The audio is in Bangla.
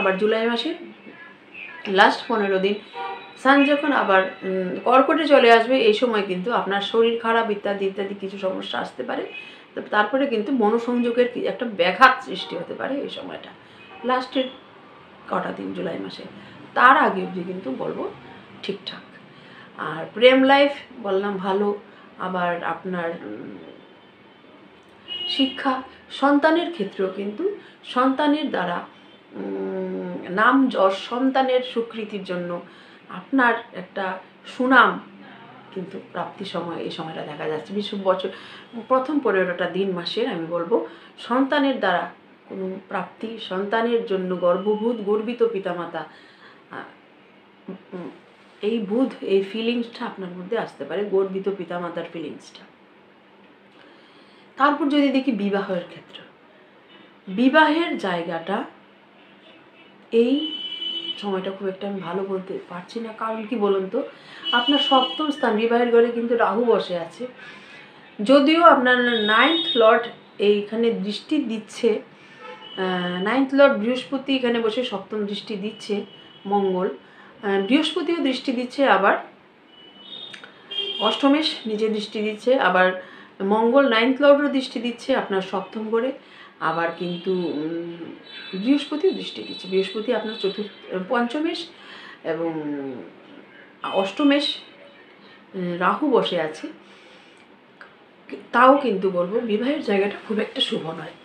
আবার জুলাই মাসের লাস্ট 15 দিন সান যখন আবার কর্কটে চলে আসবে, এই সময় কিন্তু আপনার শরীর খারাপ ইত্যাদি ইত্যাদি কিছু সমস্যা আসতে পারে। তারপরে কিন্তু মনোসংযোগের একটা ব্যাঘাত সৃষ্টি হতে পারে এই সময়টা, লাস্টের কটা দিন জুলাই মাসে। তার আগে অবধি কিন্তু বলবো ঠিকঠাক। আর প্রেম লাইফ বললাম ভালো। আবার আপনার শিক্ষা, সন্তানের ক্ষেত্রেও কিন্তু সন্তানের দ্বারা নাম যশ, সন্তানের স্বীকৃতির জন্য আপনার একটা সুনাম কিন্তু প্রাপ্তি সময় এই সময়টা দেখা যাচ্ছে। বছর প্রথম 15টা দিন মাসের আমি বলবো সন্তানের দ্বারা কোনো প্রাপ্তি, সন্তানের জন্য গর্বিত পিতামাতা, এই এই ফিলিংসটা আপনার মধ্যে আসতে পারে, গর্বিত পিতামাতার ফিলিংসটা। তারপর যদি দেখি বিবাহের ক্ষেত্র, বিবাহের জায়গাটা এই সময়টা খুব একটা আমি ভালো বলতে পারছি না। কারণ কি বলুন তো, আপনার সপ্তম স্থান বিবাহের ঘরে কিন্তু রাহু বসে আছে। যদিও আপনার 9th লর্ড এইখানে দৃষ্টি দিচ্ছে, 9th লর্ড বৃহস্পতি এখানে বসে সপ্তম দৃষ্টি দিচ্ছে, মঙ্গল বৃহস্পতিও দৃষ্টি দিচ্ছে, আবার অষ্টমেশ নিজে দৃষ্টি দিচ্ছে, আবার মঙ্গল 9th লর্ডও দৃষ্টি দিচ্ছে আপনার সপ্তম ঘরে, আবার কিন্তু বৃহস্পতিও দৃষ্টি দিচ্ছে। বৃহস্পতি আপনার পঞ্চমেশ এবং অষ্টমেশ রাহু বসে আছে। তাও কিন্তু বলবো বিবাহের জায়গাটা খুব একটা শুভ নয়।